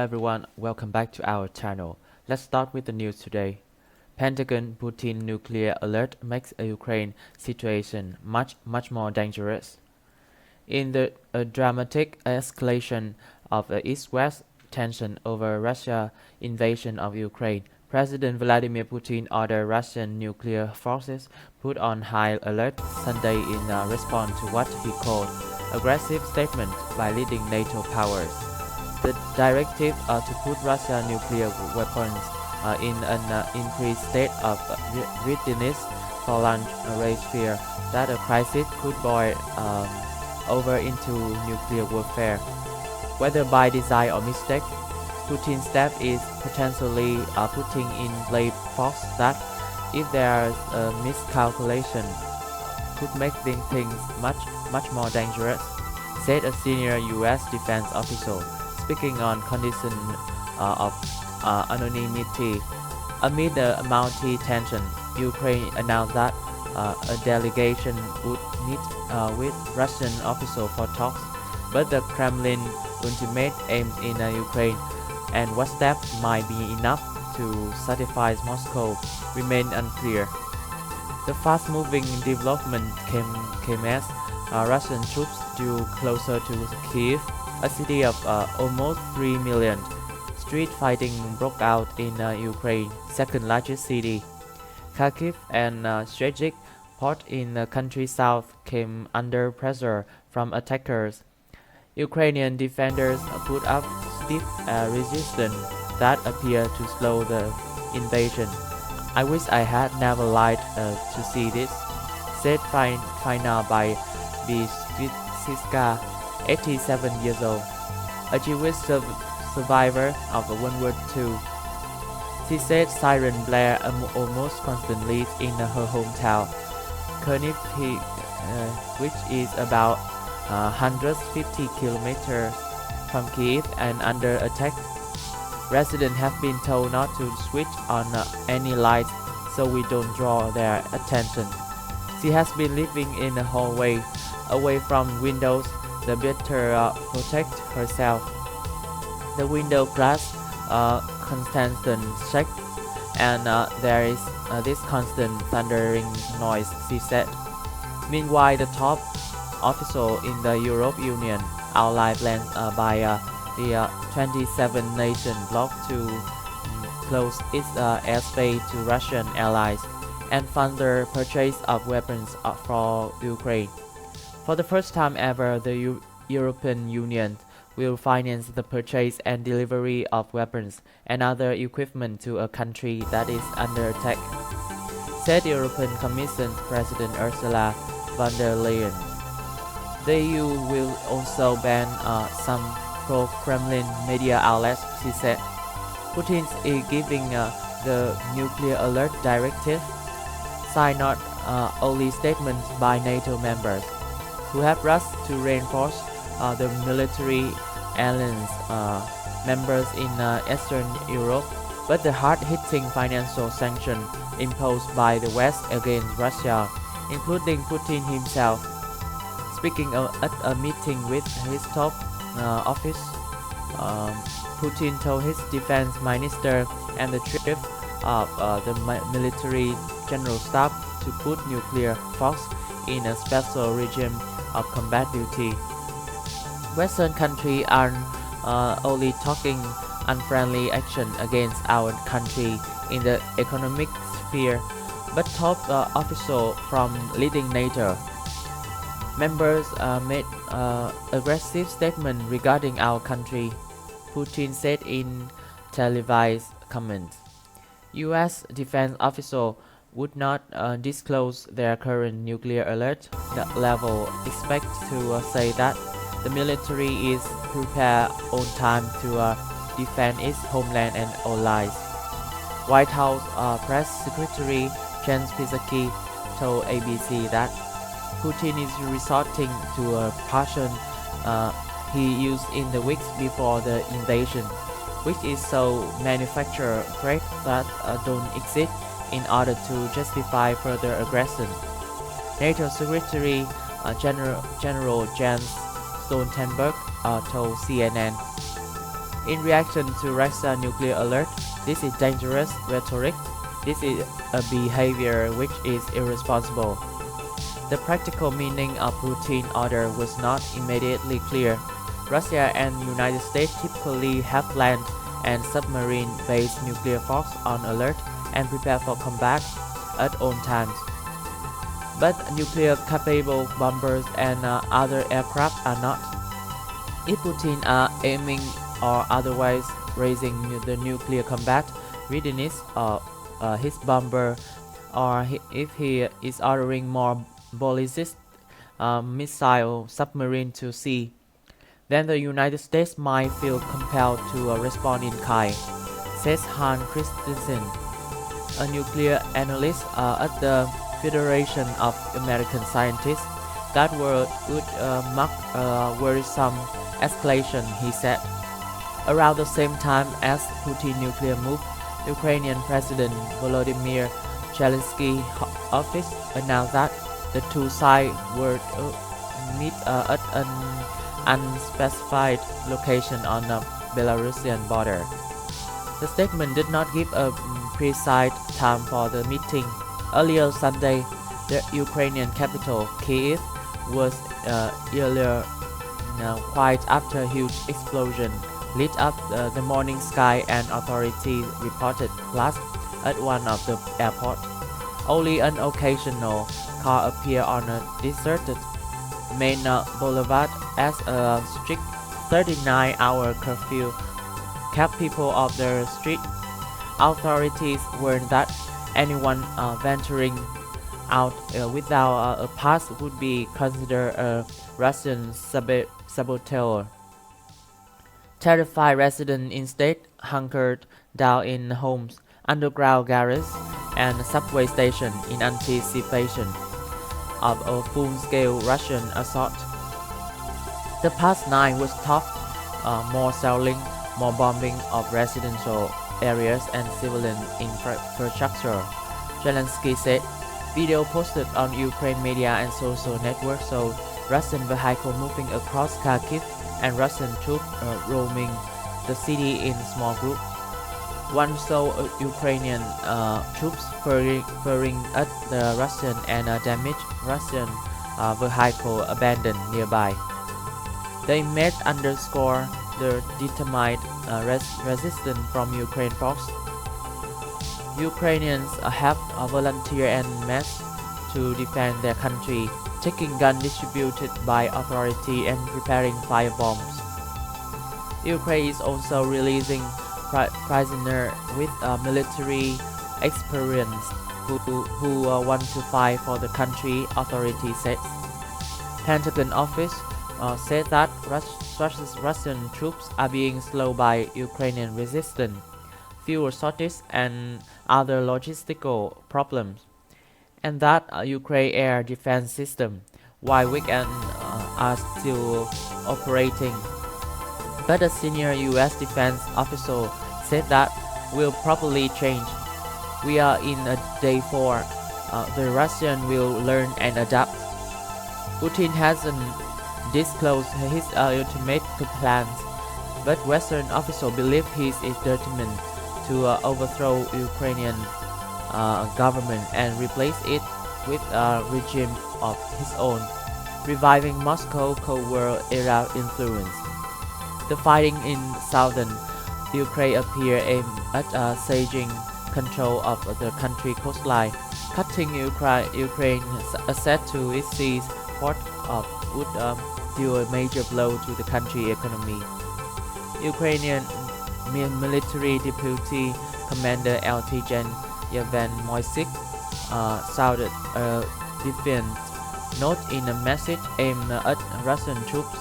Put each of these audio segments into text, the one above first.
everyone, welcome back to our channel. Let's start with the news today. Pentagon Putin nuclear alert makes a Ukraine situation much more dangerous. In the dramatic escalation of the East-West tension over Russia's invasion of Ukraine, President Vladimir Putin ordered Russian nuclear forces put on high alert Sunday in response to what he called aggressive statement by leading NATO powers. The directive to put Russia's nuclear weapons in an increased state of readiness for launch raised fear that a crisis could boil over into nuclear warfare. Whether by design or mistake, Putin's step is potentially putting in play force that, if there's a miscalculation, could make things much more dangerous, said a senior U.S. defense official, speaking on condition of anonymity. Amid the mounting tension, Ukraine announced that a delegation would meet with Russian officials for talks, but the Kremlin ultimate aims in Ukraine and what steps might be enough to satisfy Moscow remain unclear. The fast-moving development came as Russian troops drew closer to Kyiv, a city of almost 3 million. Street fighting broke out in Ukraine's second-largest city. Kharkiv and strategic port in the country's south came under pressure from attackers. Ukrainian defenders put up stiff resistance that appeared to slow the invasion. "I wish I had never lied to see this," said Fina by Bistriska, 87 years old, a Jewish survivor of World War II. She said siren blare almost constantly in her hometown, Kyiv, which is about 150 kilometers from Kyiv and under attack. Residents have been told not to switch on any lights so we don't draw their attention. She has been living in a hallway, away from windows, the better protect herself. The window glass constant shake, and there is this constant thundering noise, she said. Meanwhile, the top official in the European Union outlined plans by the 27-nation bloc to close its airspace to Russian allies and fund the purchase of weapons for Ukraine. For the first time ever, the European Union will finance the purchase and delivery of weapons and other equipment to a country that is under attack, said European Commission President Ursula von der Leyen. The EU will also ban some pro-Kremlin media outlets, she said. Putin is giving the nuclear alert directive, signed not only statements by NATO members, who have rushed to reinforce the military alliance members in Eastern Europe, but the hard-hitting financial sanctions imposed by the West against Russia, including Putin himself. Speaking at a meeting with his top office, Putin told his defense minister and the chief of the military general staff to put nuclear force in a special regime of combat duty. Western countries are only talking unfriendly action against our country in the economic sphere, but top officials from leading NATO members made aggressive statements regarding our country, Putin said in televised comments. U.S. defense officials would not disclose their current nuclear alert level, expect to say that the military is prepared on time to defend its homeland and allies. White House Press Secretary Jen Psaki told ABC that Putin is resorting to a passion he used in the weeks before the invasion, which is so manufactured threats that don't exist in order to justify further aggression. NATO Secretary General Jens Stoltenberg told CNN. In reaction to Russia's nuclear alert, this is dangerous rhetoric. This is a behavior which is irresponsible. The practical meaning of Putin's order was not immediately clear. Russia and United States typically have land and submarine-based nuclear forces on alert and prepare for combat at all times. But nuclear-capable bombers and other aircraft are not. If Putin are aiming or otherwise raising the nuclear combat readiness of his bomber, or if he is ordering more ballistic missile submarine to sea, then the United States might feel compelled to respond in kind, says Hans Christensen, a nuclear analyst at the Federation of American Scientists. That would mark a worrisome escalation, he said. Around the same time as Putin's nuclear move, Ukrainian President Vladimir Zelensky's office announced that the two sides would meet at an unspecified location on the Belarusian border. The statement did not give a precise time for the meeting. Earlier Sunday, the Ukrainian capital, KYIV, was quiet after a huge explosion lit up the morning sky, and authorities reported blasts at one of the airports. Only an occasional car appeared on a deserted main boulevard as a strict 39-hour curfew kept people off the street. Authorities warned that anyone venturing out without a pass would be considered a Russian saboteur. Terrified residents instead hunkered down in homes, underground garages, and subway stations in anticipation of a full-scale Russian assault. The past night was tough, more shelling, more bombing of residential areas and civilian infrastructure, Zelensky said. Video posted on Ukraine media and social networks showed Russian vehicles moving across Kharkiv and Russian troops roaming the city in small groups. One saw Ukrainian troops firing at the Russian and damaged Russian vehicle abandoned nearby. The image underscored the determined resistance from Ukraine forces. Ukrainians have volunteered en masse to defend their country, taking guns distributed by authority and preparing firebombs. Ukraine is also releasing prisoners with military experience who want to fight for the country, authorities said. Pentagon office said that Russian troops are being slowed by Ukrainian resistance, fuel shortage, and other logistical problems, and that Ukraine air defense system, while weak are still operating. But a senior U.S. defense official said that will probably change. We are in a day 4. The Russians will learn and adapt. Putin hasn't disclosed his ultimate plans, but Western officials believe he is determined to overthrow Ukrainian government and replace it with a regime of his own, reviving Moscow's Cold War era influence. The fighting in southern Ukraine appears aimed at seizing control of the country's coastline, cutting Ukraine's access to its seas port would deal a major blow to the country's economy. Ukrainian military deputy commander Lt. Gen. Yevhen Moisik sounded a defiant note in a message aimed at Russian troops.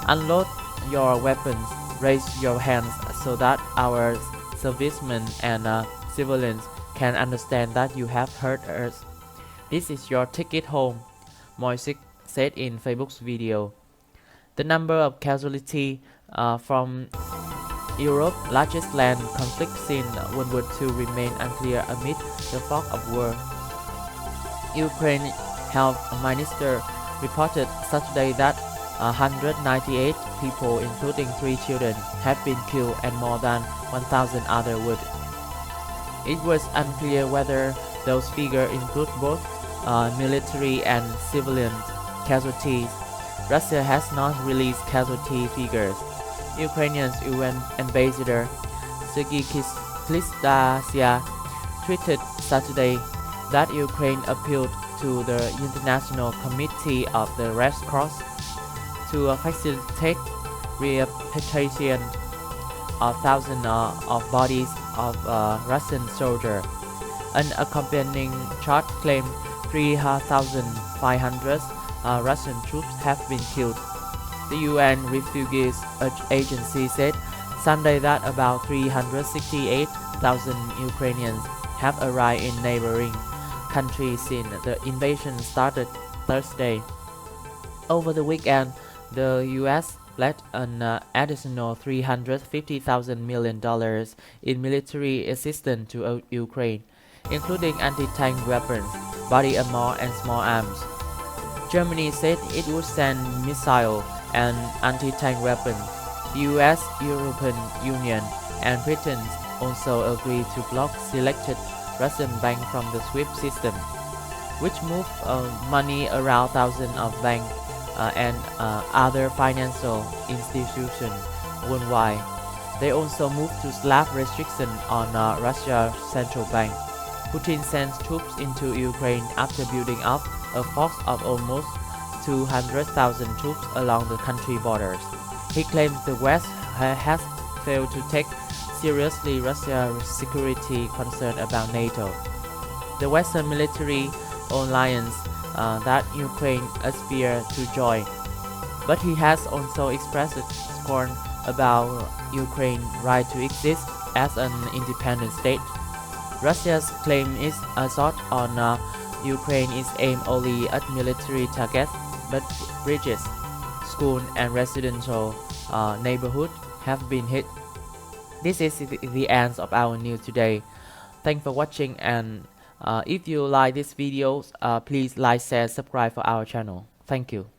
Unload your weapons, raise your hands so that our servicemen and civilians can understand that you have heard us. This is your ticket home, Moisik said in Facebook's video. The number of casualties from Europe's largest land conflict since World War II remain unclear amid the fog of war. Ukraine health minister reported Saturday that 198 people, including 3 children, have been killed and more than 1,000 others wounded. It was unclear whether those figures include both military and civilian casualties. Russia has not released casualty figures. Ukraine's UN ambassador Sergei Klistasia tweeted Saturday that Ukraine appealed to the International Committee of the Red Cross to facilitate repatriation of thousands of bodies of Russian soldiers. An accompanying chart claimed 3,500 Russian troops have been killed. The UN Refugees Agency said Sunday that about 368,000 Ukrainians have arrived in neighboring countries since the invasion started Thursday. Over the weekend, the U.S. pledged an additional $350 million in military assistance to Ukraine, including anti-tank weapons, body armor, and small arms. Germany said it would send missiles and anti-tank weapons. The U.S., European Union, and Britain also agreed to block selected Russian banks from the SWIFT system, which moved money around thousands of banks and other financial institutions worldwide. They also moved to slap restrictions on Russia's central bank. Putin sends troops into Ukraine after building up a force of almost 200,000 troops along the country borders. He claims the West has failed to take seriously Russia's security concern about NATO, the Western military alliance that Ukraine aspires to join. But he has also expressed scorn about Ukraine's right to exist as an independent state. Russia's claim is assault on Ukraine is aimed only at military targets, but bridges, schools, and residential neighborhoods have been hit. This is the end of our news today. Thanks for watching, and if you like this video, please like, share, subscribe for our channel. Thank you.